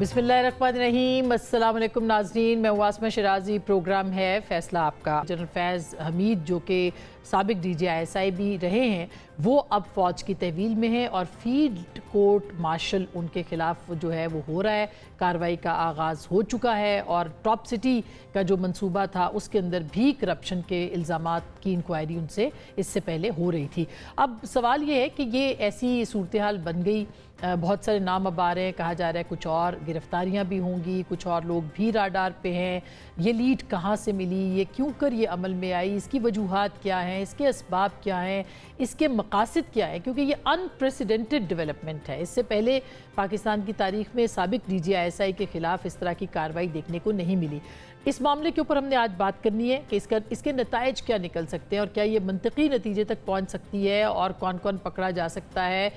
بسم اللہ الرحمن الرحیم۔ السلام علیکم ناظرین، میں عاصمہ شرازی، پروگرام ہے فیصلہ آپ کا۔ جنرل فیض حمید جو کہ سابق D G I S I بھی رہے ہیں، وہ اب فوج کی تحویل میں ہیں اور فیلڈ کورٹ مارشل ان کے خلاف جو ہے وہ ہو رہا ہے، کارروائی کا آغاز ہو چکا ہے اور ٹاپ سٹی کا جو منصوبہ تھا اس کے اندر بھی کرپشن کے الزامات کی انکوائری ان سے اس سے پہلے ہو رہی تھی۔ اب سوال یہ ہے کہ یہ ایسی صورتحال بن گئی، بہت سارے نام اب آ رہے ہیں، کہا جا رہا ہے کچھ اور گرفتاریاں بھی ہوں گی، کچھ اور لوگ بھی راڈار پہ ہیں۔ یہ لیڈ کہاں سے ملی، یہ کیوں کر یہ عمل میں آئی، اس کی وجوہات کیا ہیں، اس کے اسباب کیا ہیں، اس کے مقاصد کیا ہیں، کیونکہ یہ انپریسیڈنٹڈ ڈیولپمنٹ ہے۔ اس سے پہلے پاکستان کی تاریخ میں سابق D G I S I کے خلاف اس طرح کی کارروائی دیکھنے کو نہیں ملی۔ اس معاملے کے اوپر ہم نے آج بات کرنی ہے کہ اس کے نتائج کیا نکل سکتے ہیں اور کیا یہ منطقی نتیجے تک پہنچ سکتی ہے اور کون کون پکڑا جا سکتا ہے۔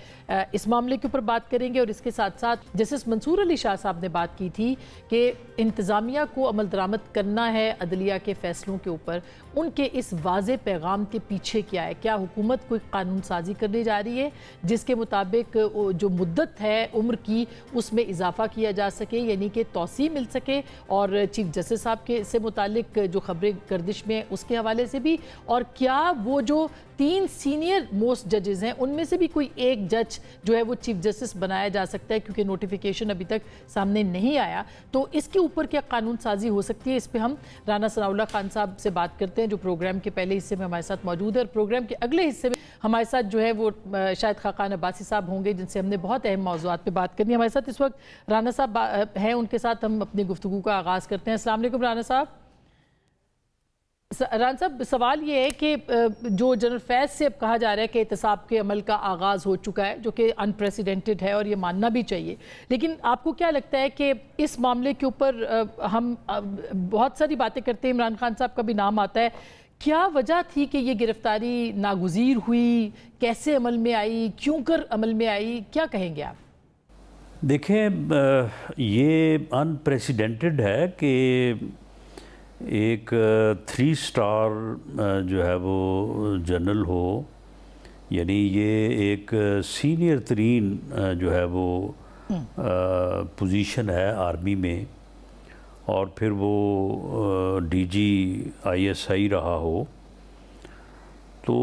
اس معاملے کے اوپر بات کریں گے اور اس کے ساتھ ساتھ جسٹس منصور علی شاہ صاحب نے بات کی تھی کہ انتظامیہ کو عمل درآمد کرنا ہے عدلیہ کے فیصلوں کے اوپر، ان کے اس واضح پیغام کے پیچھے کیا ہے؟ کیا حکومت کوئی قانون سازی کرنے جا رہی ہے جس کے مطابق جو مدت ہے عمر کی اس میں اضافہ کیا جا سکے، یعنی کہ توسیع مل سکے، اور چیف جسٹس صاحب کے سے متعلق جو خبریں گردش میں اس کے حوالے سے بھی، اور کیا وہ جو 3 سینئر موسٹ ججز ہیں ان میں سے بھی کوئی ایک جج جو ہے وہ چیف جسٹس بنایا جا سکتا ہے، کیونکہ نوٹیفیکیشن ابھی تک سامنے نہیں آیا، تو اس کے اوپر کیا قانون سازی ہو سکتی ہے؟ اس پہ ہم رانا ثناء اللہ خان صاحب سے بات کرتے ہیں جو پروگرام کے پہلے حصے میں ہمارے ساتھ موجود ہے، اور پروگرام کے اگلے حصے میں ہمارے ساتھ جو ہے وہ شاہد خاقان عباسی صاحب ہوں گے جن سے ہم نے بہت اہم موضوعات پہ بات کرنی ہے۔ ہمارے ساتھ اس وقت رانا صاحب ہیں، ان کے ساتھ ہم اپنی گفتگو کا آغاز کرتے ہیں۔ السلام علیکم رانا صاحب۔ رانا صاحب، سوال یہ ہے کہ جو جنرل فیض سے اب کہا جا رہا ہے کہ احتساب کے عمل کا آغاز ہو چکا ہے، جو کہ انپریسیڈنٹڈ ہے اور یہ ماننا بھی چاہیے، لیکن آپ کو کیا لگتا ہے کہ اس معاملے کے اوپر ہم بہت ساری باتیں کرتے ہیں، عمران خان صاحب کا بھی نام آتا ہے، کیا وجہ تھی کہ یہ گرفتاری ناگزیر ہوئی، کیسے عمل میں آئی، کیوں کر عمل میں آئی، کیا کہیں گے آپ؟ دیکھیں، یہ انپریسیڈنٹڈ ہے کہ ایک 3 اسٹار جو ہے وہ جنرل ہو، یعنی یہ ایک سینئر ترین جو ہے وہ پوزیشن ہے آرمی میں، اور پھر وہ D G I S I رہا ہو، تو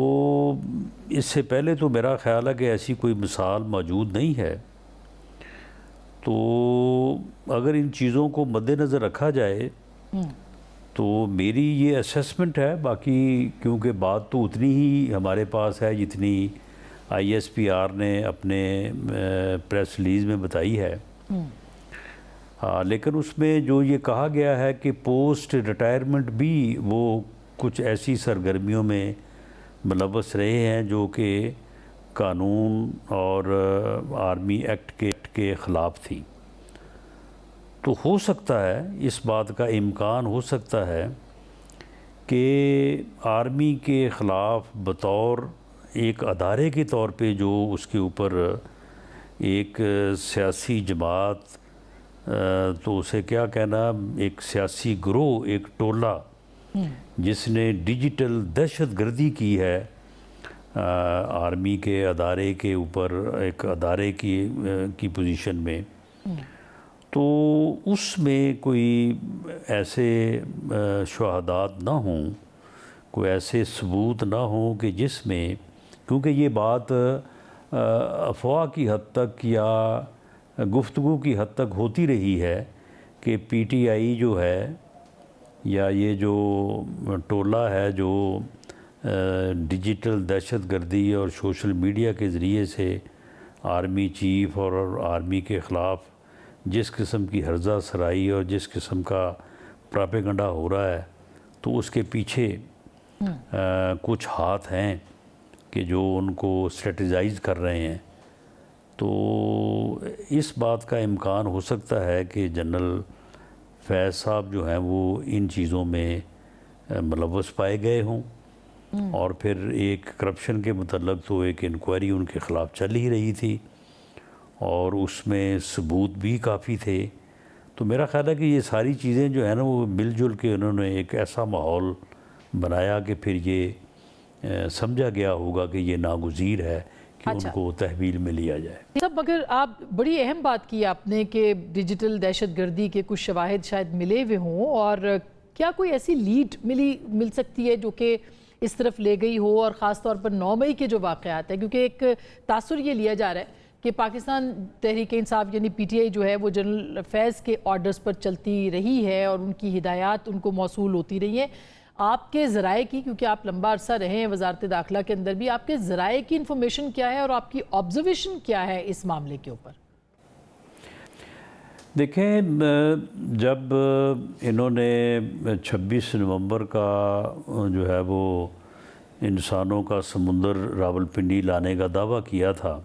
اس سے پہلے تو میرا خیال ہے کہ ایسی کوئی مثال موجود نہیں ہے۔ تو اگر ان چیزوں کو مد نظر رکھا جائے تو میری یہ اسیسمنٹ ہے، باقی کیونکہ بات تو اتنی ہی ہمارے پاس ہے جتنی آئی ایس پی آر نے اپنے پریس ریلیز میں بتائی ہے، لیکن اس میں جو یہ کہا گیا ہے کہ پوسٹ ریٹائرمنٹ بھی وہ کچھ ایسی سرگرمیوں میں ملوث رہے ہیں جو کہ قانون اور آرمی ایکٹ کے خلاف تھی، تو ہو سکتا ہے، اس بات کا امکان ہو سکتا ہے کہ آرمی کے خلاف بطور ایک ادارے کے طور پہ جو اس کے اوپر ایک سیاسی جماعت، تو اسے کیا کہنا، ایک سیاسی گروہ، ایک ٹولہ جس نے ڈیجیٹل دہشت گردی کی ہے آرمی کے ادارے کے اوپر، ایک ادارے کی پوزیشن میں، تو اس میں کوئی ایسے شہادات نہ ہوں، کوئی ایسے ثبوت نہ ہوں کہ جس میں، کیونکہ یہ بات افواہ کی حد تک یا گفتگو کی حد تک ہوتی رہی ہے کہ پی ٹی آئی جو ہے یا یہ جو ٹولہ ہے جو ڈیجیٹل دہشت گردی اور سوشل میڈیا کے ذریعے سے آرمی چیف اور آرمی کے خلاف جس قسم کی ہرزہ سرائی اور جس قسم کا پراپیگنڈا ہو رہا ہے، تو اس کے پیچھے کچھ ہاتھ ہیں کہ جو ان کو اسٹریٹجائز کر رہے ہیں، تو اس بات کا امکان ہو سکتا ہے کہ جنرل فیض صاحب جو ہیں وہ ان چیزوں میں ملوث پائے گئے ہوں، اور پھر ایک کرپشن کے متعلق تو ایک انکوائری ان کے خلاف چل ہی رہی تھی اور اس میں ثبوت بھی کافی تھے، تو میرا خیال ہے کہ یہ ساری چیزیں جو ہیں نا وہ مل جل کے انہوں نے ایک ایسا ماحول بنایا کہ پھر یہ سمجھا گیا ہوگا کہ یہ ناگزیر ہے کہ ان کو تحویل میں لیا جائے۔ صاحب مگر آپ بڑی اہم بات کی آپ نے کہ ڈیجیٹل دہشت گردی کے کچھ شواہد شاید ملے ہوئے ہوں، اور کیا کوئی ایسی لیڈ مل سکتی ہے جو کہ اس طرف لے گئی ہو، اور خاص طور پر 9 مئی کے جو واقعات ہیں، کیونکہ ایک تاثر یہ لیا جا رہا ہے کہ پاکستان تحریک انصاف یعنی پی ٹی آئی جو ہے وہ جنرل فیض کے آرڈرز پر چلتی رہی ہے اور ان کی ہدایات ان کو موصول ہوتی رہی ہیں۔ آپ کے ذرائع کی، کیونکہ آپ لمبا عرصہ رہے ہیں وزارت داخلہ کے اندر بھی، آپ کے ذرائع کی انفارمیشن کیا ہے اور آپ کی آبزرویشن کیا ہے اس معاملے کے اوپر؟ دیکھیں، جب انہوں نے 26 نومبر کا جو ہے وہ انسانوں کا سمندر راولپنڈی لانے کا دعویٰ کیا تھا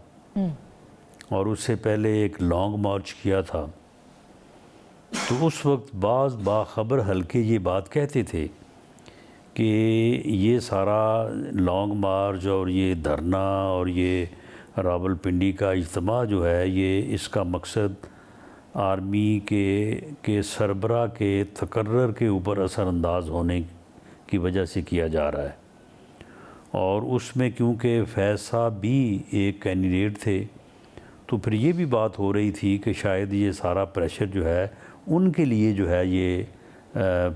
اور اس سے پہلے ایک لانگ مارچ کیا تھا، تو اس وقت بعض باخبر حلقے یہ بات کہتے تھے کہ یہ سارا لانگ مارچ اور یہ دھرنا اور یہ راولپنڈی کا اجتماع جو ہے، یہ اس کا مقصد آرمی کے سربراہ کے تقرر کے اوپر اثر انداز ہونے کی وجہ سے کیا جا رہا ہے، اور اس میں کیونکہ فیض صاحب بھی ایک کینڈیڈیٹ تھے، تو پھر یہ بھی بات ہو رہی تھی کہ شاید یہ سارا پریشر جو ہے ان کے لیے جو ہے یہ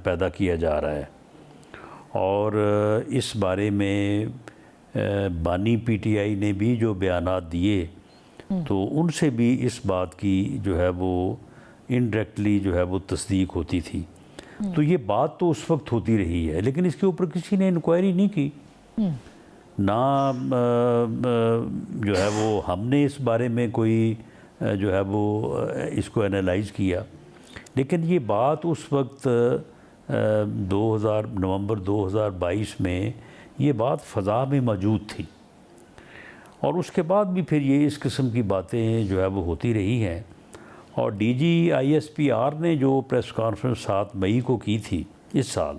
پیدا کیا جا رہا ہے۔ اور اس بارے میں بانی پی ٹی آئی نے بھی جو بیانات دیے، تو ان سے بھی اس بات کی جو ہے وہ انڈائریکٹلی جو ہے وہ تصدیق ہوتی تھی۔ تو یہ بات تو اس وقت ہوتی رہی ہے، لیکن اس کے اوپر کسی نے انکوائری نہیں کی، نہ جو ہے وہ ہم نے اس بارے میں کوئی جو ہے وہ اس کو انالائز کیا۔ لیکن یہ بات اس وقت نومبر 2022 میں یہ بات فضا میں موجود تھی، اور اس کے بعد بھی پھر یہ اس قسم کی باتیں جو ہے وہ ہوتی رہی ہیں۔ اور D G I S P R نے جو پریس کانفرنس 7 مئی کو کی تھی اس سال،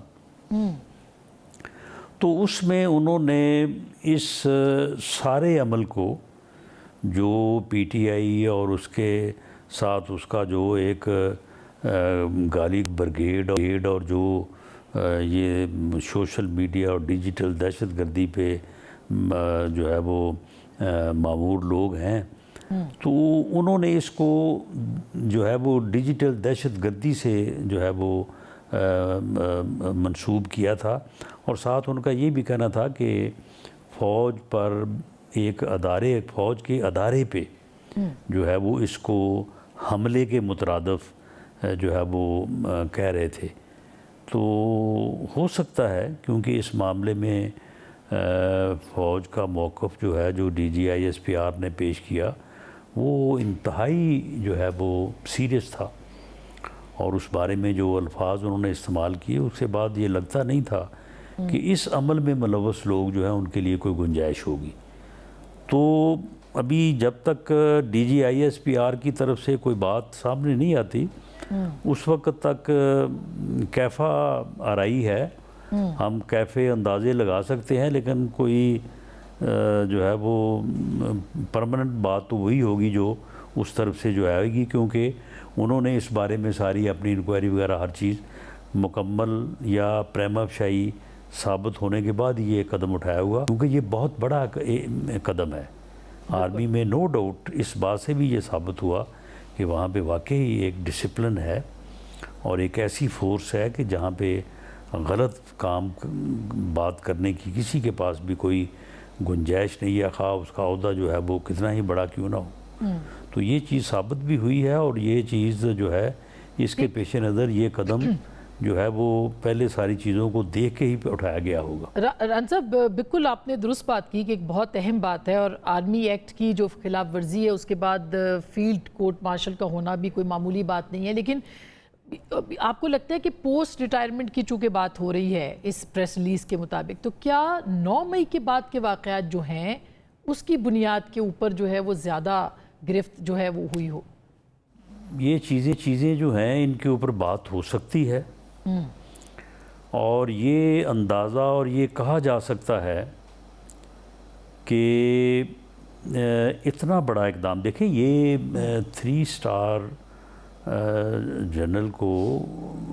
تو اس میں انہوں نے اس سارے عمل کو جو پی ٹی آئی اور اس کے ساتھ اس کا جو ایک گالی بریگیڈ اور جو یہ سوشل میڈیا اور ڈیجیٹل دہشت گردی پہ جو ہے وہ مامور لوگ ہیں، تو انہوں نے اس کو جو ہے وہ ڈیجیٹل دہشت گردی سے جو ہے وہ منسوب کیا تھا، اور ساتھ ان کا یہ بھی کہنا تھا کہ فوج پر ایک فوج کے ادارے پہ جو ہے وہ اس کو حملے کے مترادف جو ہے وہ کہہ رہے تھے۔ تو ہو سکتا ہے کیونکہ اس معاملے میں فوج کا موقف جو ہے، جو D G I S P R نے پیش کیا، وہ انتہائی جو ہے وہ سیریس تھا، اور اس بارے میں جو الفاظ انہوں نے استعمال کیے، اس کے بعد یہ لگتا نہیں تھا کہ اس عمل میں ملوث لوگ جو ہیں ان کے لیے کوئی گنجائش ہوگی۔ تو ابھی جب تک D G I S P R کی طرف سے کوئی بات سامنے نہیں آتی، اس وقت تک کیفا آرائی ہے، ہم کیفے اندازے لگا سکتے ہیں، لیکن کوئی جو ہے وہ پرماننٹ بات تو وہی ہوگی جو اس طرف سے جو آئے گی، کیونکہ انہوں نے اس بارے میں ساری اپنی انکوائری وغیرہ ہر چیز مکمل یا پریما فشائی ثابت ہونے کے بعد یہ قدم اٹھایا ہوا، کیونکہ یہ بہت بڑا قدم ہے آرمی میں۔ نو ڈاؤٹ اس بات سے بھی یہ ثابت ہوا کہ وہاں پہ واقعی ایک ڈسپلن ہے اور ایک ایسی فورس ہے کہ جہاں پہ غلط کام بات کرنے کی کسی کے پاس بھی کوئی گنجائش نہیں ہے، خواہ اس کا عہدہ جو ہے وہ کتنا ہی بڑا کیوں نہ ہو۔ تو یہ چیز ثابت بھی ہوئی ہے، اور یہ چیز جو ہے اس کے پیش نظر یہ قدم جو ہے وہ پہلے ساری چیزوں کو دیکھ کے ہی اٹھایا گیا ہوگا۔ ران صاحب بالکل آپ نے درست بات کی کہ ایک بہت اہم بات ہے، اور آرمی ایکٹ کی جو خلاف ورزی ہے اس کے بعد فیلڈ کورٹ مارشل کا ہونا بھی کوئی معمولی بات نہیں ہے، لیکن آپ کو لگتا ہے کہ پوسٹ ریٹائرمنٹ کی چونکہ بات ہو رہی ہے اس پریس ریلیز کے مطابق، تو کیا 9 مئی کے بعد کے واقعات جو ہیں اس کی بنیاد کے اوپر جو ہے وہ زیادہ گرفت جو ہے وہ ہوئی ہو؟ یہ چیزیں جو ہیں ان کے اوپر بات ہو سکتی ہے، اور یہ اندازہ اور یہ کہا جا سکتا ہے کہ اتنا بڑا اقدام، دیکھیں یہ 3 اسٹار جنرل کو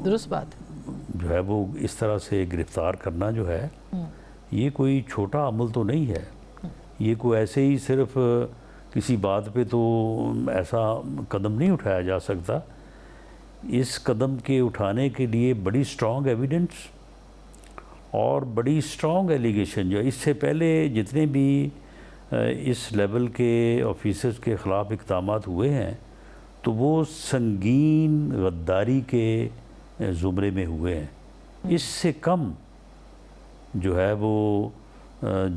درست بات جو ہے وہ اس طرح سے گرفتار کرنا جو ہے یہ کوئی چھوٹا عمل تو نہیں ہے، یہ کوئی ایسے ہی صرف کسی بات پہ تو ایسا قدم نہیں اٹھایا جا سکتا. اس قدم کے اٹھانے کے لیے بڑی سٹرونگ ایویڈنس اور بڑی سٹرونگ ایلیگیشن جو اس سے پہلے جتنے بھی اس لیول کے آفیسرز کے خلاف اقدامات ہوئے ہیں تو وہ سنگین غداری کے زمرے میں ہوئے ہیں. اس سے کم جو ہے وہ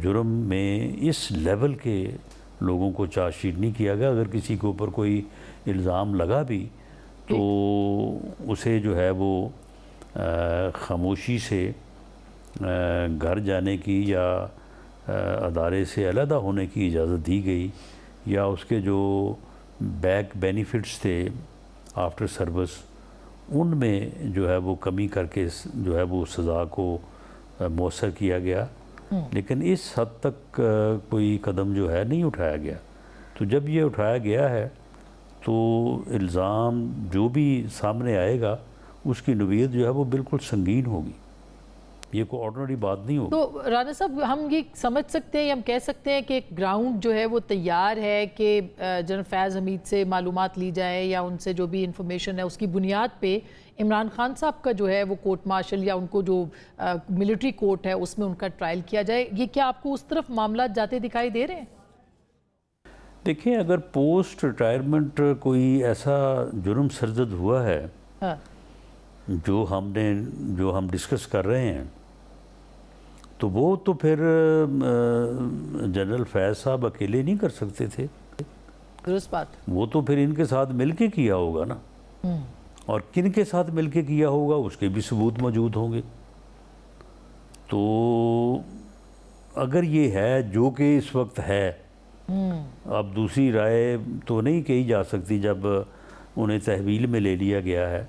جرم میں اس لیول کے لوگوں کو چارج شیٹ نہیں کیا گیا. اگر کسی کے اوپر کوئی الزام لگا بھی تو اسے جو ہے وہ خاموشی سے گھر جانے کی یا ادارے سے علیحدہ ہونے کی اجازت دی گئی, یا اس کے جو بیک بینیفٹس تھے آفٹر سروس ان میں جو ہے وہ کمی کر کے جو ہے وہ سزا کو مؤثر کیا گیا. لیکن اس حد تک کوئی قدم جو ہے نہیں اٹھایا گیا. تو جب یہ اٹھایا گیا ہے تو الزام جو بھی سامنے آئے گا اس کی نوعیت جو ہے وہ بالکل سنگین ہوگی. یہ کوئی آرڈنری بات نہیں ہوگی. تو رانا صاحب ہم یہ سمجھ سکتے ہیں یا ہم کہہ سکتے ہیں کہ گراؤنڈ جو ہے وہ تیار ہے کہ جنرل فیض حمید سے معلومات لی جائے یا ان سے جو بھی انفارمیشن ہے اس کی بنیاد پہ عمران خان صاحب کا جو ہے وہ کورٹ مارشل یا ان کو جو ملٹری کورٹ ہے اس میں ان کا ٹرائل کیا جائے. یہ کیا آپ کو اس طرف معاملات جاتے دکھائی دے رہے ہیں؟ دیکھیں, اگر پوسٹ ریٹائرمنٹ کوئی ایسا جرم سرزد ہوا ہے جو ہم ڈسکس کر رہے ہیں تو وہ تو پھر جنرل فیض صاحب اکیلے نہیں کر سکتے تھے. درست بات. وہ تو پھر ان کے ساتھ مل کے کیا ہوگا نا, اور کن کے ساتھ مل کے کیا ہوگا اس کے بھی ثبوت موجود ہوں گے. تو اگر یہ ہے جو کہ اس وقت ہے, اب دوسری رائے تو نہیں کہی جا سکتی جب انہیں تحویل میں لے لیا گیا ہے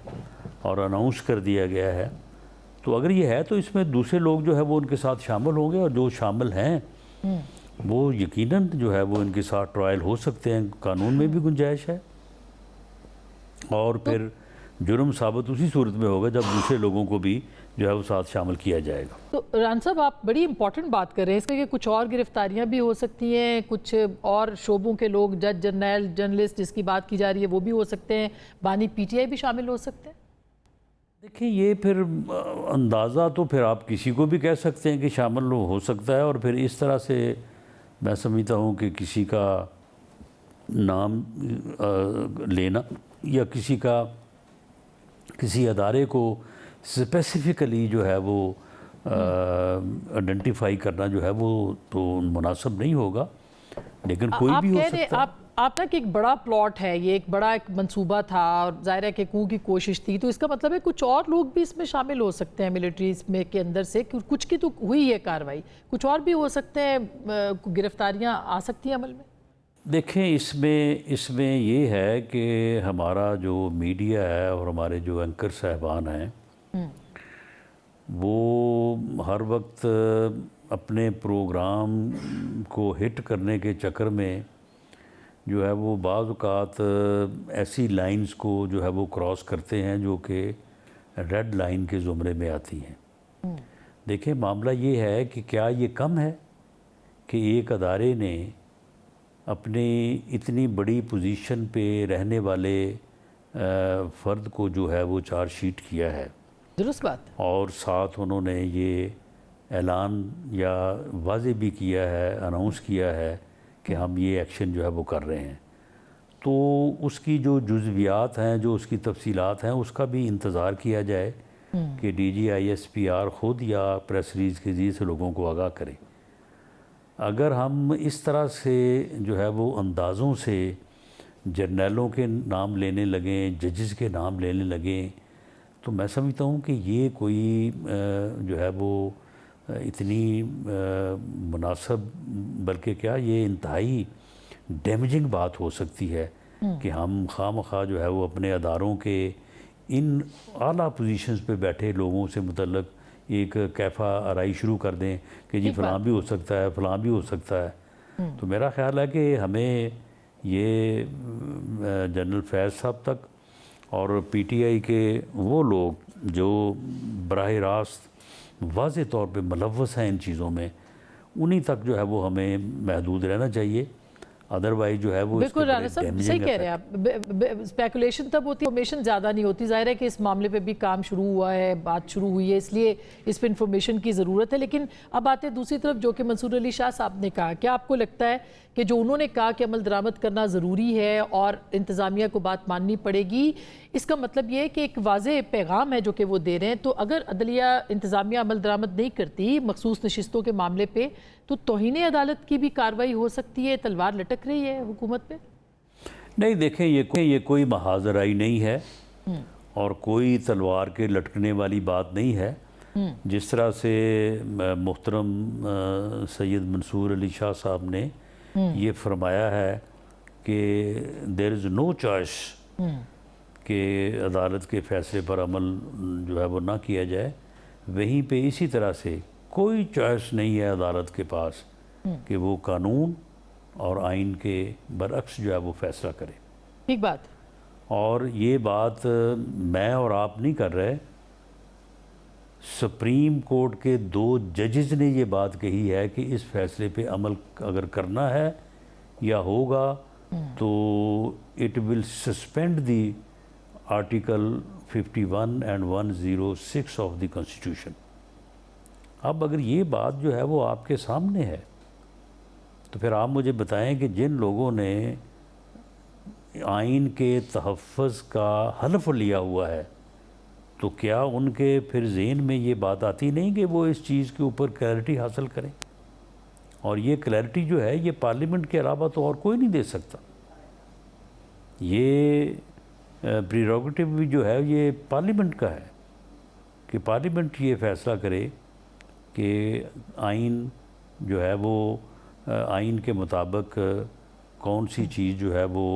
اور اناؤنس کر دیا گیا ہے, تو اگر یہ ہے تو اس میں دوسرے لوگ جو ہے وہ ان کے ساتھ شامل ہوں گے, اور جو شامل ہیں وہ یقیناً جو ہے وہ ان کے ساتھ ٹرائل ہو سکتے ہیں. قانون میں بھی گنجائش ہے, اور پھر جرم ثابت اسی صورت میں ہوگا جب دوسرے لوگوں کو بھی جو ہے وہ ساتھ شامل کیا جائے گا. تو ران صاحب آپ بڑی امپورٹنٹ بات کر رہے ہیں اس کہ کچھ اور گرفتاریاں بھی ہو سکتی ہیں, کچھ اور شعبوں کے لوگ, جج, جرنیل, جرنلسٹ جس کی بات کی جا رہی ہے وہ بھی ہو سکتے ہیں, بانی پی ٹی آئی بھی شامل ہو سکتے ہیں. دیکھیں, یہ پھر اندازہ تو پھر آپ کسی کو بھی کہہ سکتے ہیں کہ شامل ہو سکتا ہے, اور پھر اس طرح سے میں سمجھتا ہوں کہ کسی کا نام لینا یا کسی ادارے کو اسپیسیفکلی جو ہے وہ آئیڈینٹیفائی کرنا جو ہے وہ تو مناسب نہیں ہوگا. لیکن کوئی بھی ہو سکتا ہے. آپ نا کہ ایک بڑا پلاٹ ہے, یہ ایک بڑا ایک منصوبہ تھا اور ظاہر ہے کہ کو کی کوشش تھی, تو اس کا مطلب ہے کچھ اور لوگ بھی اس میں شامل ہو سکتے ہیں ملٹریز میں کے اندر سے, کچھ کی تو ہوئی ہے کاروائی, کچھ اور بھی ہو سکتے ہیں, گرفتاریاں آ سکتی ہیں عمل میں. دیکھیں, اس میں یہ ہے کہ ہمارا جو میڈیا ہے اور ہمارے جو اینکر صاحبان ہیں وہ ہر وقت اپنے پروگرام کو ہٹ کرنے کے چکر میں جو ہے وہ بعض اوقات ایسی لائنز کو جو ہے وہ کراس کرتے ہیں جو کہ ریڈ لائن کے زمرے میں آتی ہیں. دیکھیں, معاملہ یہ ہے کہ کیا یہ کم ہے کہ ایک ادارے نے اپنی اتنی بڑی پوزیشن پہ رہنے والے فرد کو جو ہے وہ چارج شیٹ کیا ہے, درست بات, اور ساتھ انہوں نے یہ اعلان یا واضح بھی کیا ہے, اناؤنس کیا ہے کہ ہم یہ ایکشن جو ہے وہ کر رہے ہیں, تو اس کی جو جزویات ہیں, جو اس کی تفصیلات ہیں, اس کا بھی انتظار کیا جائے کہ D G I S P R خود یا پریس ریلیز کے ذریعے سے لوگوں کو آگاہ کرے. اگر ہم اس طرح سے جو ہے وہ اندازوں سے جرنیلوں کے نام لینے لگیں, ججز کے نام لینے لگیں, تو میں سمجھتا ہوں کہ یہ کوئی جو ہے وہ اتنی مناسب, بلکہ کیا یہ انتہائی ڈیمیجنگ بات ہو سکتی ہے کہ ہم خواہ مخواہ جو ہے وہ اپنے اداروں کے ان اعلیٰ پوزیشنز پہ بیٹھے لوگوں سے متعلق ایک کیفہ آرائی شروع کر دیں کہ جی فلاں بھی ہو سکتا ہے, فلاں بھی ہو سکتا ہے. تو میرا خیال ہے کہ ہمیں یہ جنرل فیض صاحب تک اور پی ٹی آئی کے وہ لوگ جو براہ راست واضح طور پہ ملوث ہیں ان چیزوں میں, انہی تک جو ہے وہ ہمیں محدود رہنا چاہیے، ادروائز جو ہے وہ اس بالکل رانا صاحب صحیح کہہ رہے ہیں آپ، اسپیکولیشن تب ہوتی ہے، انفارمیشن زیادہ نہیں ہوتی، ظاہر ہے کہ اس معاملے پہ بھی کام شروع ہوا ہے، بات شروع ہوئی ہے، اس لیے اس پہ انفارمیشن کی ضرورت ہے۔ لیکن اب آتے ہیں دوسری طرف جو کہ منصور علی شاہ صاحب نے کہا، کیا آپ کو لگتا ہے کہ جو انہوں نے کہا کہ عمل درآمد کرنا ضروری ہے اور انتظامیہ کو بات ماننی پڑے گی، اس کا مطلب یہ ہے کہ ایک واضح پیغام ہے جو کہ وہ دے رہے ہیں، تو اگر عدلیہ انتظامیہ عمل درآمد نہیں کرتی مخصوص نشستوں کے معاملے پہ تو توہین عدالت کی بھی کارروائی ہو سکتی ہے، تلوار لٹک رہی ہے حکومت پہ؟ نہیں دیکھیں، یہ کوئی محاذ رائی نہیں ہے اور کوئی تلوار کے لٹکنے والی بات نہیں ہے۔ جس طرح سے محترم سید منصور علی شاہ صاحب نے یہ فرمایا ہے کہ دیر از نو چوائس کہ عدالت کے فیصلے پر عمل جو ہے وہ نہ کیا جائے، وہیں پہ اسی طرح سے کوئی چوائس نہیں ہے عدالت کے پاس کہ وہ قانون اور آئین کے برعکس جو ہے وہ فیصلہ کرے۔ ٹھیک بات۔ اور یہ بات میں اور آپ نہیں کر رہے، سپریم کورٹ کے 2 ججز نے یہ بات کہی ہے کہ اس فیصلے پہ عمل اگر کرنا ہے یا ہوگا تو it will suspend the article 51 and 106 of the constitution. اب اگر یہ بات جو ہے وہ آپ کے سامنے ہے تو پھر آپ مجھے بتائیں کہ جن لوگوں نے آئین کے تحفظ کا حلف لیا ہوا ہے تو کیا ان کے پھر ذہن میں یہ بات آتی نہیں کہ وہ اس چیز کے اوپر کلیئرٹی حاصل کریں؟ اور یہ کلیئرٹی جو ہے یہ پارلیمنٹ کے علاوہ تو اور کوئی نہیں دے سکتا۔ یہ پریروگیٹو بھی جو ہے یہ پارلیمنٹ کا ہے کہ پارلیمنٹ یہ فیصلہ کرے کہ آئین جو ہے وہ آئین کے مطابق کون سی چیز جو ہے وہ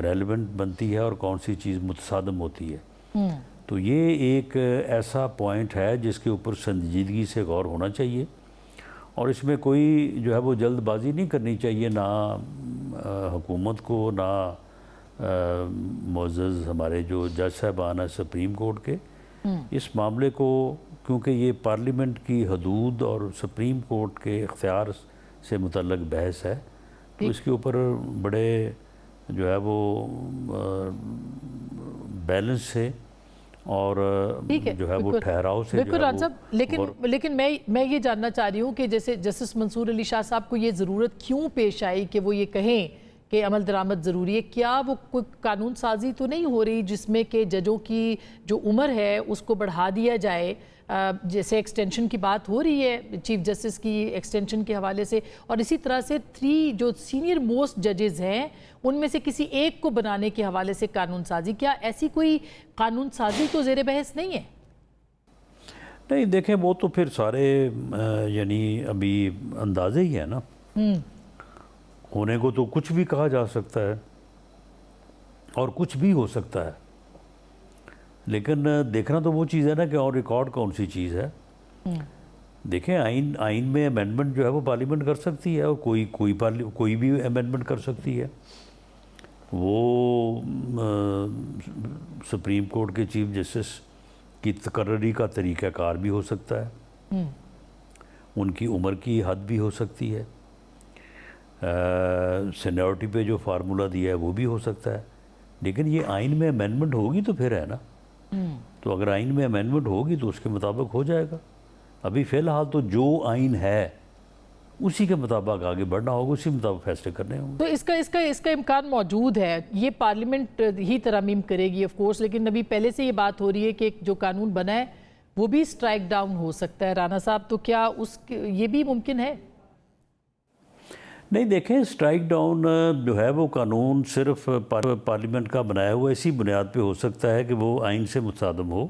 ریلیونٹ بنتی ہے اور کون سی چیز متصادم ہوتی ہے۔ تو یہ ایک ایسا پوائنٹ ہے جس کے اوپر سنجیدگی سے غور ہونا چاہیے اور اس میں کوئی جو ہے وہ جلد بازی نہیں کرنی چاہیے، نہ حکومت کو، نہ معزز ہمارے جو جج صاحبان ہیں سپریم کورٹ کے۔ اس معاملے کو کیونکہ یہ پارلیمنٹ کی حدود اور سپریم کورٹ کے اختیار سے متعلق بحث ہے تو اس کے اوپر بڑے جو ہے وہ بیلنس سے اور جو ہے وہ ٹھہراؤ سے بالکل رانا صاحب، لیکن میں یہ جاننا چاہ رہی ہوں کہ جیسے جسٹس منصور علی شاہ صاحب کو یہ ضرورت کیوں پیش آئی کہ وہ یہ کہیں کہ عمل درآمد ضروری ہے؟ کیا وہ کوئی قانون سازی تو نہیں ہو رہی جس میں کہ ججوں کی جو عمر ہے اس کو بڑھا دیا جائے؟ جیسے ایکسٹینشن کی بات ہو رہی ہے چیف جسٹس کی ایکسٹینشن کے حوالے سے، اور اسی طرح سے 3 جو سینئر موسٹ ججز ہیں ان میں سے کسی ایک کو بنانے کے حوالے سے قانون سازی، کیا ایسی کوئی قانون سازی تو زیر بحث نہیں ہے؟ نہیں دیکھیں، وہ تو پھر سارے یعنی ابھی اندازے ہی ہے نا، ہونے کو تو کچھ بھی کہا جا سکتا ہے اور کچھ بھی ہو سکتا ہے، لیکن دیکھنا تو وہ چیز ہے نا کہ اور ریکارڈ کون سی چیز ہے۔ دیکھیں آئین میں امینڈمنٹ جو ہے وہ پارلیمنٹ کر سکتی ہے اور کوئی بھی امینڈمنٹ کر سکتی ہے۔ وہ سپریم کورٹ کے چیف جسٹس کی تقرری کا طریقہ کار بھی ہو سکتا ہے، ان کی عمر کی حد بھی ہو سکتی ہے، سینیورٹی پہ جو فارمولہ دیا ہے وہ بھی ہو سکتا ہے، لیکن یہ آئین میں امینڈمنٹ ہوگی تو پھر ہے نا۔ تو اگر آئین میں امینڈمنٹ ہوگی تو اس کے مطابق ہو جائے گا۔ ابھی فی الحال تو جو آئین ہے اسی کے مطابق آگے بڑھنا ہوگا، اسی مطابق فیصلے کرنے ہوں گے۔ تو اس کا امکان موجود ہے، یہ پارلیمنٹ ہی ترامیم کرے گی آف کورس، لیکن ابھی پہلے سے یہ بات ہو رہی ہے کہ جو قانون بنا ہے وہ بھی سٹرائک ڈاؤن ہو سکتا ہے۔ رانا صاحب، تو کیا یہ بھی ممکن ہے؟ نہیں دیکھیں، سٹرائک ڈاؤن جو ہے وہ قانون صرف پارلیمنٹ کا بنایا ہوا اسی بنیاد پہ ہو سکتا ہے کہ وہ آئین سے متصادم ہو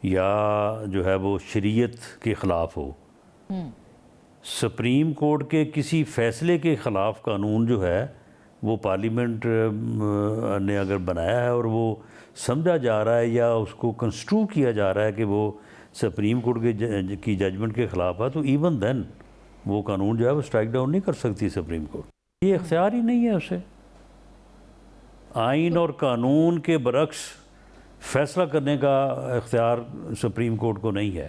یا جو ہے وہ شریعت کے خلاف ہو۔ سپریم کورٹ کے کسی فیصلے کے خلاف قانون جو ہے وہ پارلیمنٹ نے اگر بنایا ہے اور وہ سمجھا جا رہا ہے یا اس کو کنسٹرو کیا جا رہا ہے کہ وہ سپریم کورٹ کی ججمنٹ کے خلاف ہے، تو ایون دین وہ قانون جو ہے وہ سٹرائک ڈاؤن نہیں کر سکتی سپریم کورٹ۔ یہ اختیار ہی نہیں ہے اسے۔ آئین اور قانون کے برعکس فیصلہ کرنے کا اختیار سپریم کورٹ کو نہیں ہے۔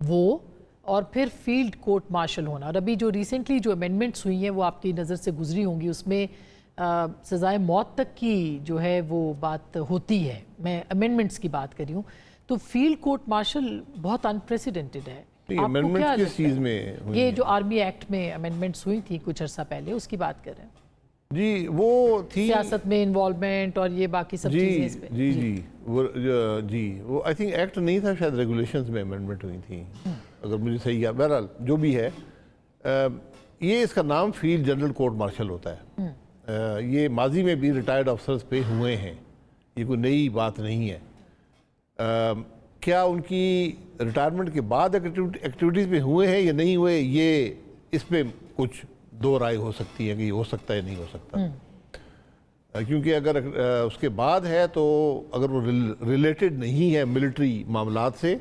وہ اور پھر فیلڈ کورٹ مارشل ہونا. اور ابھی جو ریسنٹلی جو امینڈمنٹس ہوئی ہیں وہ آپ کی نظر سے گزری ہوں گی, اس میں سزائے موت تک کی جو ہے وہ بات ہوتی ہے. میں امینڈمنٹس کی بات کر رہی ہوں. تو فیلڈ کورٹ مارشل بہت انپریسیڈنٹڈ ہے. امینڈمنٹ کس چیز میں؟ یہ جو آرمی ایکٹ میں امینڈمنٹس ہوئی تھی کچھ عرصہ پہلے, اس کی بات کر رہے ہیں. جی وہ تھی سیاست میں انوالومنٹ اور یہ باقی سب چیزیں اس پہ. جی وہ آئی تھنک ایکٹ نہیں تھا, شاید ریگولیشنز میں امینڈمنٹ ہوئی تھیں اگر مجھے صحیح یاد. بہرحال جو بھی ہے, یہ اس کا نام فیلڈ جنرل کورٹ مارشل ہوتا ہے. یہ ماضی میں بھی ریٹائرڈ افسرز پہ ہوئے ہیں, یہ کوئی نئی بات نہیں ہے. کیا ان کی ریٹائرمنٹ کے بعد ایکٹیویٹیز میں ہوئے ہیں یا نہیں ہوئے, یہ اس پہ کچھ دو رائے ہو سکتی ہے کہ یہ ہو سکتا ہے نہیں ہو سکتا. کیونکہ اگر اس کے بعد ہے تو اگر وہ ریلیٹڈ نہیں ہے ملٹری معاملات سے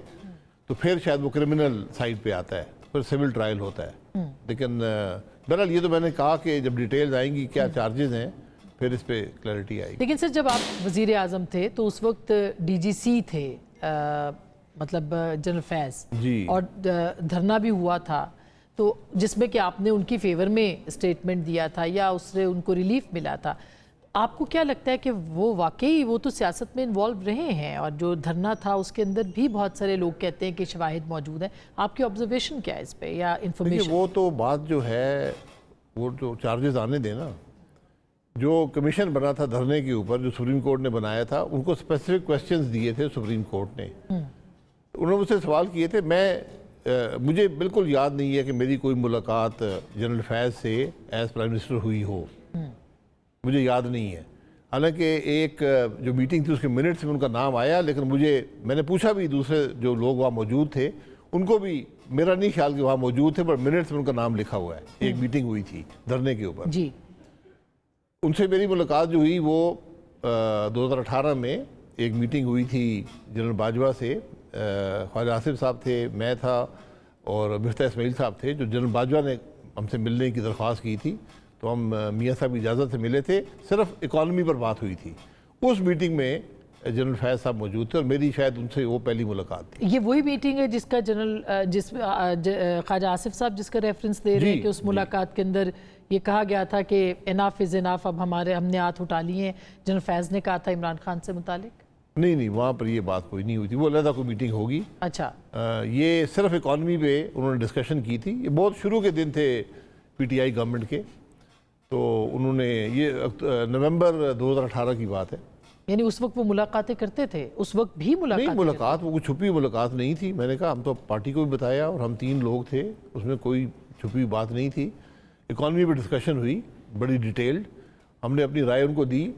تو پھر شاید وہ کرمنل سائڈ پہ آتا ہے, پھر سول ٹرائل ہوتا ہے. لیکن بہرحال یہ تو میں نے کہا کہ جب ڈیٹیلز آئیں گی کیا چارجز ہیں پھر اس پہ کلیئرٹی آئے گی. لیکن سر جب آپ وزیر اعظم تھے تو اس وقت ڈی جی سی تھے, مطلب جنرل فیض, اور دھرنا بھی ہوا تھا تو جس میں کہ آپ نے ان کی فیور میں اسٹیٹمنٹ دیا تھا یا اس سے ان کو ریلیف ملا تھا. آپ کو کیا لگتا ہے کہ وہ واقعی وہ تو سیاست میں انوالو رہے ہیں, اور جو دھرنا تھا اس کے اندر بھی بہت سارے لوگ کہتے ہیں کہ شواہد موجود ہیں. آپ کی آبزرویشن کیا ہے اس پہ یا انفارمیشن؟ وہ تو بات جو ہے وہ تو چارجز آنے دیں نا. جو کمیشن بنا تھا دھرنے کے اوپر جو سپریم کورٹ نے بنایا تھا, ان کو اسپیسیفک کویسچنز دیے تھے سپریم کورٹ نے. انہوں نے مجھ سے سوال کیے تھے. مجھے بالکل یاد نہیں ہے کہ میری کوئی ملاقات جنرل فیض سے ایز پرائم منسٹر ہوئی ہو, مجھے یاد نہیں ہے. حالانکہ ایک جو میٹنگ تھی اس کے منٹس میں ان کا نام آیا, لیکن میں نے پوچھا بھی دوسرے جو لوگ وہاں موجود تھے ان کو بھی, میرا نہیں خیال کہ وہاں موجود تھے, پر منٹس میں ان کا نام لکھا ہوا ہے. ایک میٹنگ ہوئی تھی دھرنے کے اوپر. جی ان سے میری ملاقات جو ہوئی وہ 2018 میں ایک میٹنگ ہوئی تھی جنرل باجوہ سے. خواجہ آصف صاحب تھے, میں تھا اور مفتاح اسماعیل صاحب تھے. جو جنرل باجوہ نے ہم سے ملنے کی درخواست کی تھی تو ہم میاں صاحب کی اجازت سے ملے تھے. صرف اکانومی پر بات ہوئی تھی. اس میٹنگ میں جنرل فیض صاحب موجود تھے اور میری شاید ان سے وہ پہلی ملاقات تھی. یہ وہی میٹنگ ہے جس کا خواجہ آصف صاحب جس کا ریفرنس دے رہے ہیں کہ اس ملاقات کے اندر یہ کہا گیا تھا کہ اناف از اناف, اب ہم نے ہاتھ اٹھا لیے ہیں. جنرل فیض نے کہا تھا عمران خان سے متعلق. نہیں, وہاں پر یہ بات کوئی نہیں ہوئی تھی. وہ علیحدہ کوئی میٹنگ ہوگی. اچھا, یہ صرف اکانومی پہ انہوں نے ڈسکشن کی تھی. یہ بہت شروع کے دن تھے پی ٹی آئی گورنمنٹ کے. تو انہوں نے یہ نومبر 2018 کی بات ہے. یعنی اس وقت وہ ملاقاتیں کرتے تھے, اس وقت بھی ملاقات وہ کوئی چھپی ملاقات نہیں تھی. میں نے کہا ہم تو پارٹی کو بھی بتایا اور ہم 3 لوگ تھے, اس میں کوئی چھپی بات نہیں تھی. اکانومی پہ ڈسکشن ہوئی بڑی ڈیٹیلڈ, ہم نے اپنی رائے ان کو دی.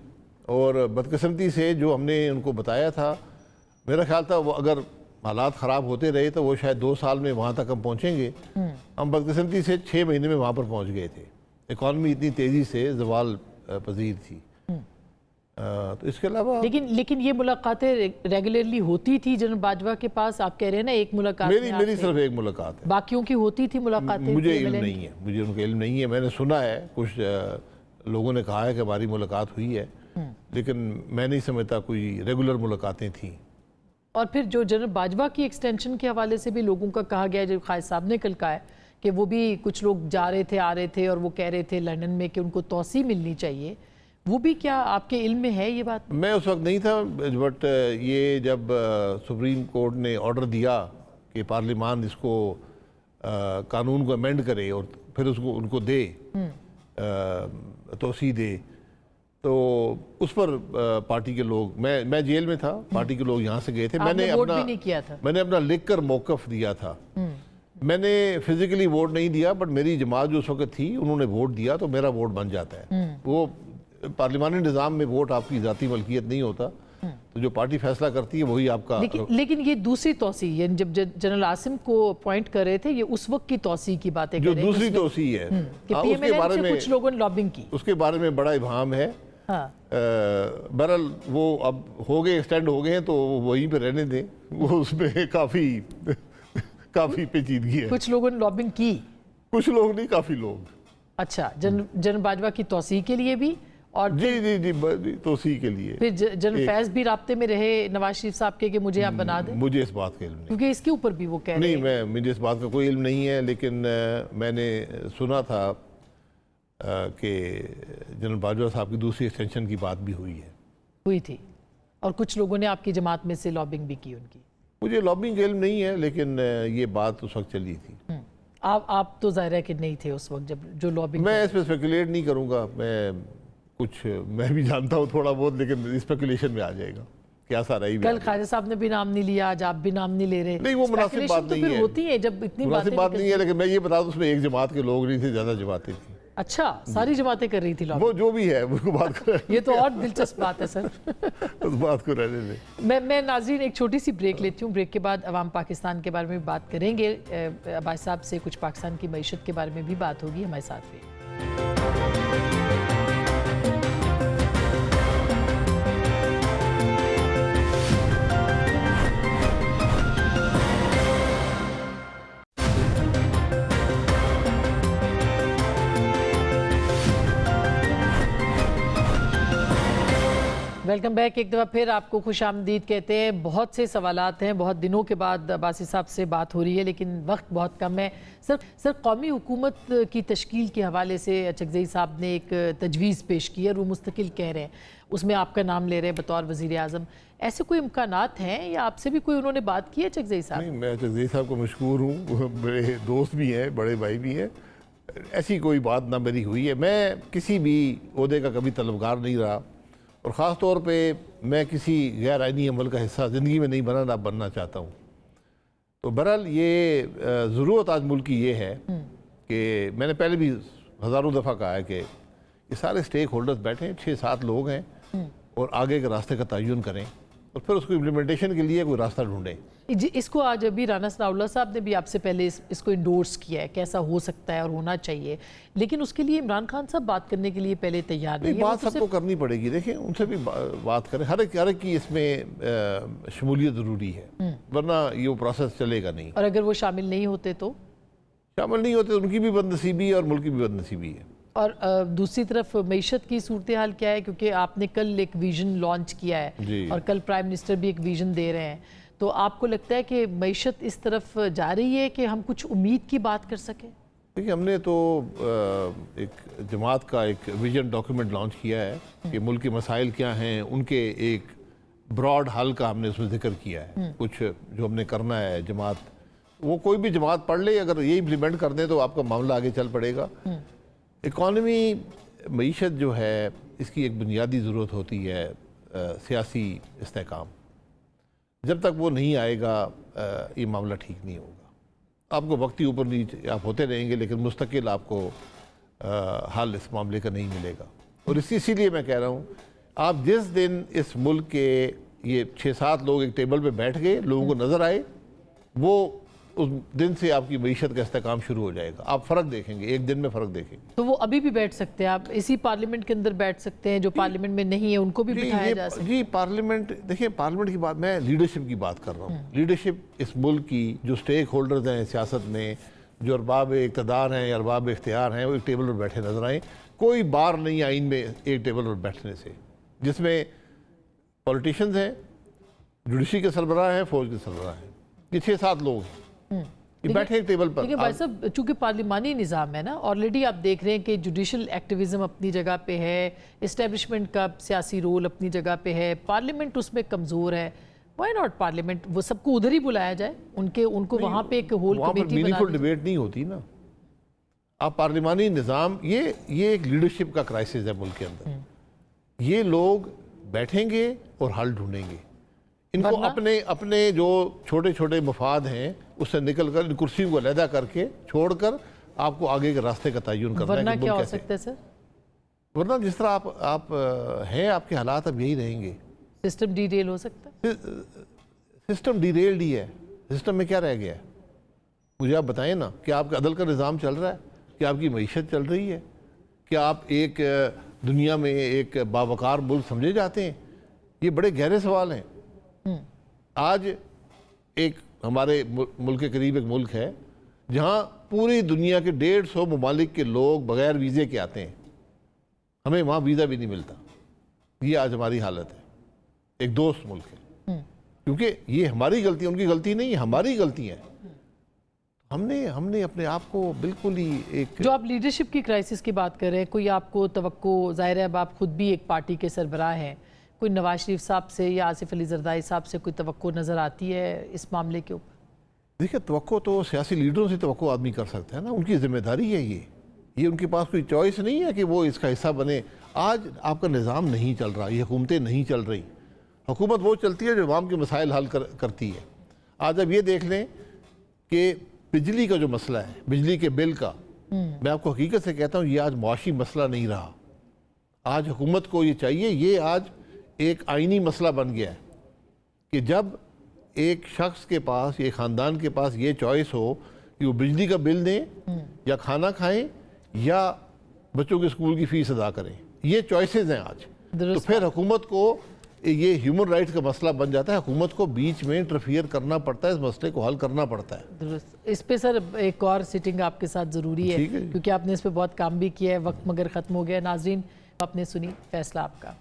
اور بدقسمتی سے جو ہم نے ان کو بتایا تھا, میرا خیال تھا وہ اگر حالات خراب ہوتے رہے تو وہ شاید 2 سال میں وہاں تک ہم پہنچیں گے. ہم بدقسمتی سے 6 مہینے میں وہاں پر پہنچ گئے تھے. اکانومی اتنی تیزی سے زوال پذیر تھی. تو اس کے علاوہ لیکن یہ ملاقاتیں ریگولرلی ہوتی تھی جنرل باجوہ کے پاس؟ آپ کہہ رہے ہیں نا ایک ملاقات میری صرف ایک ملاقات ہے, باقیوں کی ہوتی تھی ملاقاتیں؟ مجھے علم نہیں ہے, مجھے ان کا علم نہیں ہے. میں نے سنا ہے کچھ لوگوں نے کہا ہے کہ ہماری ملاقات ہوئی ہے, لیکن میں نہیں سمجھتا کوئی ریگولر ملاقاتیں تھیں. اور پھر جو جنرل باجوہ کی ایکسٹینشن کے حوالے سے بھی لوگوں کا کہا گیا, جو قائد صاحب نے کل کہا ہے کہ وہ بھی کچھ لوگ جا رہے تھے آ رہے تھے اور وہ کہہ رہے تھے لندن میں کہ ان کو توسیع ملنی چاہیے, وہ بھی کیا آپ کے علم میں ہے یہ بات؟ میں اس وقت نہیں تھا, بٹ یہ جب سپریم کورٹ نے آرڈر دیا کہ پارلیمان اس کو قانون کو امینڈ کرے اور پھر اس کو ان کو دے, توسیع دے, تو اس پر پارٹی کے لوگ, میں جیل میں تھا, پارٹی کے لوگ یہاں سے گئے تھے. میں نے اپنا لکھ کر موقف دیا تھا. میں نے فزیکلی ووٹ نہیں دیا, بٹ میری جماعت جو اس وقت تھی انہوں نے ووٹ دیا تو میرا ووٹ بن جاتا ہے. وہ پارلیمانی نظام میں ووٹ آپ کی ذاتی ملکیت نہیں ہوتا, تو جو پارٹی فیصلہ کرتی ہے وہی آپ کا. لیکن یہ دوسری توسیع, یعنی جب جنرل عاصم کو اپوائنٹ کر رہے تھے, یہ اس وقت کی توسیع کی باتیں کر رہے ہیں, جو دوسری توسیع ہے, اس کے بارے میں کچھ لوگوں نے لابنگ کی, اس کے بارے میں بڑا ابہام ہے. بہرحال وہ اب ہو گئے, ایکسٹینڈ ہو گئے ہیں تو وہیں پہ رہنے دیں. وہ اس میں کافی پیچیدگی ہے. کچھ لوگوں نے لابنگ کی, کچھ لوگ نہیں, کافی لوگ. اچھا, جنرل باجوہ کی توسیع کے لیے بھی اور جی توسیع کے لیے پھر جنرل فیض بھی رابطے میں رہے نواز شریف صاحب کے کہ مجھے آپ بنا دیں؟ مجھے اس بات کا علم نہیں، کیونکہ اس کے اوپر بھی وہ کہہ رہے ہیں. مجھے اس بات کا کوئی علم نہیں ہے، لیکن میں نے سنا تھا کہ جنرل باجوہ صاحب کی دوسری ایکسٹینشن کی بات بھی ہوئی تھی، اور کچھ لوگوں نے آپ کی جماعت میں سے لابنگ بھی کی ان کی. مجھے لابنگ کا علم نہیں ہے، لیکن یہ بات اس وقت چلی تھی. آپ تو ظاہر ہے کہ نہیں تھے اس وقت جب جو لابنگ. میں اس پہ اسپیکولیٹ نہیں کروں گا، میں بھی جانتا ہوں تھوڑا بہت، لیکن اسپیکولیشن میں آ جائے گا. کیا سارا ہی کل خواجہ صاحب نے بھی نام نہیں لیا، آج آپ بھی نام نہیں لے رہے. نہیں، وہ مناسب بات نہیں ہے. ہوتی ہے جب اتنی مناسب بات نہیں ہے، لیکن میں یہ بتا دوں اس میں ایک جماعت کے لوگ نہیں تھے، زیادہ جماعتیں تھیں. اچھا، ساری جماعتیں کر رہی تھی لابنگ. وہ جو بھی ہے وہ بات کر رہے یہ تو اور دلچسپ بات ہے سر. اس بات کو رہنے دیں. میں ناظرین ایک چھوٹی سی بریک لیتی ہوں. بریک کے بعد عوام پاکستان کے بارے میں بھی بات کریں گے. عباس صاحب سے کچھ پاکستان کی معیشت کے بارے میں بھی بات ہوگی. ہمارے ساتھ رہیے. Welcome back. ایک دفعہ پھر آپ کو خوش آمدید کہتے ہیں. بہت سے سوالات ہیں، بہت دنوں کے بعد عباسی صاحب سے بات ہو رہی ہے، لیکن وقت بہت کم ہے. سر قومی حکومت کی تشکیل کے حوالے سے اچکزئی صاحب نے ایک تجویز پیش کی ہے، وہ مستقل کہہ رہے ہیں، اس میں آپ کا نام لے رہے ہیں بطور وزیر اعظم. ایسے کوئی امکانات ہیں یا آپ سے بھی کوئی انہوں نے بات کی ہے اچکزئی صاحب؟ نہیں، میں اچکزئی صاحب کو مشکور ہوں، میرے دوست بھی ہیں، بڑے بھائی بھی ہیں. ایسی کوئی بات نہ میری ہوئی ہے. میں کسی بھی عہدے کا کبھی طلبگار نہیں رہا، اور خاص طور پہ میں کسی غیر آئینی عمل کا حصہ زندگی میں نہیں بنا، نہ بننا چاہتا ہوں. تو بہرحال یہ ضرورت آج ملک کی یہ ہے کہ میں نے پہلے بھی ہزاروں دفعہ کہا ہے کہ یہ سارے سٹیک ہولڈرز بیٹھیں، 6-7 لوگ ہیں، اور آگے کے راستے کا تعین کریں، اور پھر اس کو امپلیمنٹیشن کے لیے کوئی راستہ ڈھونڈیں. جی، اس کو آج ابھی رانا ثناءاللہ صاحب نے بھی آپ سے پہلے اس کو انڈورس کیا ہے، کیسا ہو سکتا ہے اور ہونا چاہیے، لیکن اس کے لیے عمران خان صاحب بات کرنے کے لیے پہلے تیار نہیں ہے. بات سب کو کرنی پڑے گی. دیکھیں، ان سے بھی بات کریں. ہر ایک کی اس میں شمولیت ضروری ہے، ورنہ یہ وہ پروسیس چلے گا نہیں. اور اگر وہ شامل نہیں ہوتے تو شامل نہیں ہوتے، ان کی بھی بد نصیبی ہے اور ملک کی بھی بد نصیبی ہے. اور دوسری طرف معیشت کی صورتحال کیا ہے؟ کیونکہ آپ نے کل ایک ویژن لانچ کیا ہے، اور کل پرائم منسٹر بھی ایک ویژن دے رہے ہیں، تو آپ کو لگتا ہے کہ معیشت اس طرف جا رہی ہے کہ ہم کچھ امید کی بات کر سکیں؟ دیکھیے، ہم نے تو ایک جماعت کا ایک ویژن ڈاکیومنٹ لانچ کیا ہے کہ ملک کے مسائل کیا ہیں، ان کے ایک براڈ حل کا ہم نے اس میں ذکر کیا ہے. کچھ جو ہم نے کرنا ہے، جماعت وہ کوئی بھی جماعت پڑھ لے، اگر یہ امپلیمنٹ کر دیں تو آپ کا معاملہ آگے چل پڑے گا. اکانومی، معیشت جو ہے، اس کی ایک بنیادی ضرورت ہوتی ہے سیاسی استحکام. جب تک وہ نہیں آئے گا یہ معاملہ ٹھیک نہیں ہوگا. آپ کو وقتی اوپر نیچے آپ ہوتے رہیں گے، لیکن مستقل آپ کو حل اس معاملے کا نہیں ملے گا. اور اسی لیے میں کہہ رہا ہوں، آپ جس دن اس ملک کے یہ 6-7 لوگ ایک ٹیبل پہ بیٹھ گئے، لوگوں کو نظر آئے، وہ اس دن سے آپ کی معیشت کا استحکام شروع ہو جائے گا. آپ فرق دیکھیں گے، ایک دن میں فرق دیکھیں گے. تو وہ ابھی بھی بیٹھ سکتے ہیں، آپ اسی پارلیمنٹ کے اندر بیٹھ سکتے ہیں، جو پارلیمنٹ میں نہیں ہے ان کو بھی بٹھایا جا سکتا ہے. جی، پارلیمنٹ، دیکھیں پارلیمنٹ کی بات، میں لیڈرشپ کی بات کر رہا ہوں. لیڈرشپ اس ملک کی جو سٹیک ہولڈرز ہیں سیاست میں، جو ارباب اقتدار ہیں یا ارباب اختیار ہیں، وہ ایک ٹیبل پر بیٹھے نظر آئیں. کوئی بار نہیں آئین میں ایک ٹیبل پر بیٹھنے سے، جس میں پولیٹیشینز ہیں، جوڈیشری کے سربراہ ہیں، فوج کے سربراہ ہیں. یہ 6-7 لوگ ہیں، یہ بیٹھے ایک ٹیبل پر. لیکن بھائی صاحب، چونکہ پارلیمانی نظام ہے نا، آلریڈی آپ دیکھ رہے ہیں کہ جوڈیشل ایکٹیویزم اپنی جگہ پہ ہے، اسٹیبلشمنٹ کا سیاسی رول اپنی جگہ پہ ہے، پارلیمنٹ اس میں کمزور ہے. Why not parliament? وہ سب کو ادھر ہی بلایا جائے، ان کو وہاں پہ ایک ہول وہاں پر کمیٹی میننگفل ڈیبیٹ نہیں ہوتی نا. آپ پارلیمانی نظام، یہ ایک لیڈرشپ کا کرائسس ہے ملک کے اندر. یہ لوگ بیٹھیں گے اور حل ڈھونڈیں گے. ان کو اپنے جو چھوٹے چھوٹے مفاد ہیں اس سے نکل کر، ان کرسیوں کو علیحدہ کر کے چھوڑ کر آپ کو آگے کے راستے کا تعین کرنا ہے. ورنہ کیا ہو سکتا ہے سر؟ ورنہ جس طرح آپ ہیں، آپ کے حالات اب یہی رہیں گے. سسٹم ڈی ریل ہو سکتا ہے. سسٹم ڈی ریلڈ ہی ہے. سسٹم میں کیا رہ گیا ہے؟ مجھے آپ بتائیں نا. کیا آپ کا عدل کا نظام چل رہا ہے؟ کیا آپ کی معیشت چل رہی ہے؟ کیا آپ ایک دنیا میں ایک باوقار ملک سمجھے جاتے ہیں؟ یہ بڑے گہرے سوال ہیں. آج ایک ہمارے ملک کے قریب ایک ملک ہے جہاں پوری دنیا کے 150 ممالک کے لوگ بغیر ویزے کے آتے ہیں. ہمیں وہاں ویزا بھی نہیں ملتا. یہ آج ہماری حالت ہے ایک دوست ملک ہے, کیونکہ یہ ہماری غلطی, ان کی غلطی نہیں, ہماری غلطی ہے. ہم نے اپنے آپ کو بالکل ہی ایک, جو آپ لیڈرشپ کی کرائسس کی بات کر رہے ہیں, کوئی آپ کو توقع, ظاہر ہے اب آپ خود بھی ایک پارٹی کے سربراہ ہیں, کوئی نواز شریف صاحب سے یا آصف علی زرداری صاحب سے کوئی توقع نظر آتی ہے اس معاملے کے اوپر؟ دیکھیں توقع تو سیاسی لیڈروں سے توقع آدمی کر سکتا ہے نا, ان کی ذمہ داری ہے یہ ان کے پاس کوئی چوائس نہیں ہے کہ وہ اس کا حصہ بنے. آج آپ کا نظام نہیں چل رہا, یہ حکومتیں نہیں چل رہی. حکومت وہ چلتی ہے جو عوام کے مسائل حل کرتی ہے. آج اب یہ دیکھ لیں کہ بجلی کا جو مسئلہ ہے, بجلی کے بل کا, میں آپ کو حقیقت سے کہتا ہوں یہ آج معاشی مسئلہ نہیں رہا. آج حکومت کو یہ چاہیے, یہ آج ایک آئینی مسئلہ بن گیا ہے کہ جب ایک شخص کے پاس, ایک خاندان کے پاس یہ چوائس ہو کہ وہ بجلی کا بل دیں یا کھانا کھائیں یا بچوں کے اسکول کی فیس ادا کریں, یہ چوائسز ہیں آج. تو پھر حکومت کو یہ ہیومن رائٹس کا مسئلہ بن جاتا ہے, حکومت کو بیچ میں انٹرفیئر کرنا پڑتا ہے, اس مسئلے کو حل کرنا پڑتا ہے. درست. اس پہ سر ایک اور سیٹنگ آپ کے ساتھ ضروری ہے کیونکہ آپ نے اس پہ بہت کام بھی کیا ہے, وقت مگر ختم ہو گیا. ناظرین آپ نے سنی فیصلہ آپ کا.